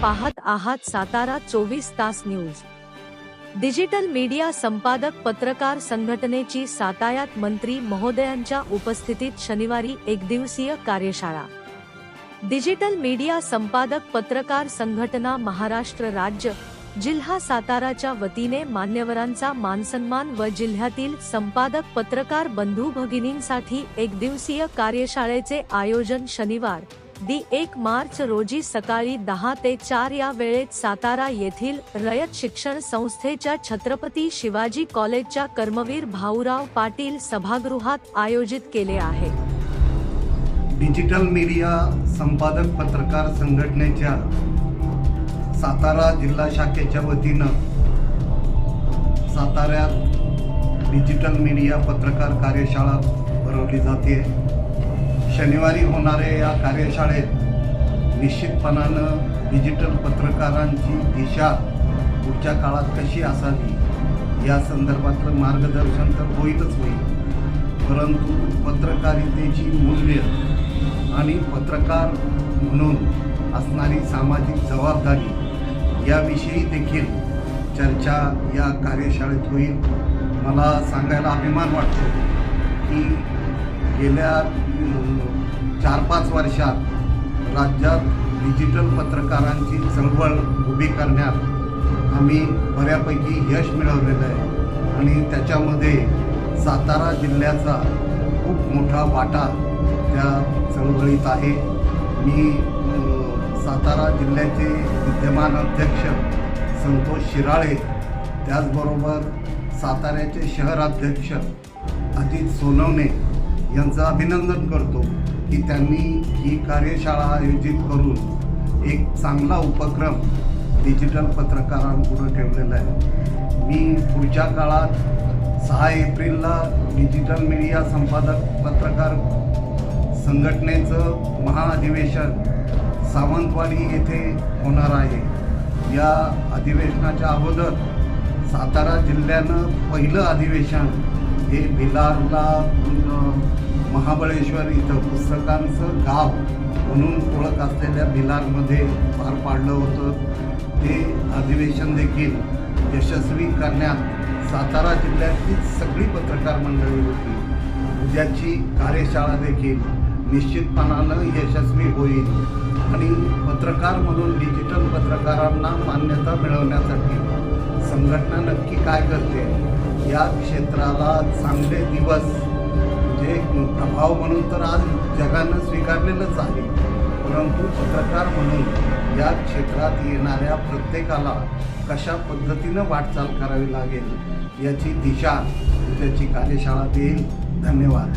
पाहत आहात सातारा 24 तास न्यूज। डिजिटल मीडिया संपादक पत्रकार संघटनेची साताऱ्यात मंत्री महोदयांच्या उपस्थितीत शनिवारी एकदिवसीय कार्यशाळा। डिजिटल मीडिया संपादक पत्रकार संघटना महाराष्ट्र राज्य जिल्हा साताराच्या वतीने मान्यवरांचा मानसन्मान व जिल्ह्यातील संपादक पत्रकार बंधू भगिनींसाठी एकदिवसीय कार्यशाळेचे आयोजन शनिवार दि. 1 मार्च रोजी सकाळी 10 ते 4 या वेळेत सातारा येथील रयत शिक्षण संस्थेच्या छत्रपती शिवाजी कॉलेजच्या कर्मवीर भाऊराव पाटील सभागृहात आयोजित केले आहे। डिजिटल मीडिया संपादक पत्रकार संघटनेच्या सातारा जिल्हा शाखेच्या वतीनं साताऱ्यात डिजिटल मीडिया पत्रकार कार्यशाळा भरवली जाते। शनिवारी होणाऱ्या या कार्यशाळेत निश्चितपणानं डिजिटल पत्रकारांची दिशा पुढच्या काळात कशी असावी या संदर्भातलं मार्गदर्शन तर होईलच होईल, परंतु पत्रकारितेची मूल्य आणि पत्रकार म्हणून असणारी सामाजिक जबाबदारी याविषयी देखील चर्चा या कार्यशाळेत होईल। मला सांगायला अभिमान वाटतो की गेल्या 4-5 वर्षात राज्यात डिजिटल पत्रकारांची चळवळ उभी करण्यात आम्ही बऱ्यापैकी यश मिळवलेलं आहे आणि त्याच्यामध्ये सातारा जिल्ह्याचा खूप मोठा वाटा त्या चळवळीत आहे। मी सातारा जिल्ह्याचे विद्यमान अध्यक्ष संतोष शिराळे, त्याचबरोबर साताऱ्याचे शहराध्यक्ष अजित सोनवणे यांचं अभिनंदन करतो की त्यांनी ही कार्यशाळा आयोजित करून एक चांगला उपक्रम डिजिटल पत्रकारांपुढे ठेवलेला आहे। मी पुढच्या काळात 6 एप्रिलला डिजिटल मीडिया संपादक पत्रकार संघटनेचं महाअधिवेशन सावंतवाडी येथे होणार आहे। या अधिवेशनाच्या अगोदर सातारा जिल्ह्यानं पहिलं अधिवेशन हे भिलारला महाबळेश्वर इथं पुस्तकांचं गाव म्हणून ओळख असलेल्या भिलारमध्ये पार पाडलं होतं। ते अधिवेशन देखील यशस्वी करण्यात सातारा जिल्ह्यातली सगळी पत्रकार मंडळी होती। उद्याची कार्यशाळा देखील निश्चितपणानं यशस्वी होईल आणि पत्रकार म्हणून डिजिटल पत्रकारांना मान्यता मिळवण्यासाठी संघटना नक्की काय करते या क्षेत्राला चांगले दिवस म्हणजे प्रभाव म्हणून तर आज जगानं स्वीकारलेलंच आहे, परंतु पत्रकार म्हणून या क्षेत्रात येणाऱ्या प्रत्येकाला कशा पद्धतीनं वाटचाल करावी लागेल याची दिशा त्याची कार्यशाळा देईल। धन्यवाद।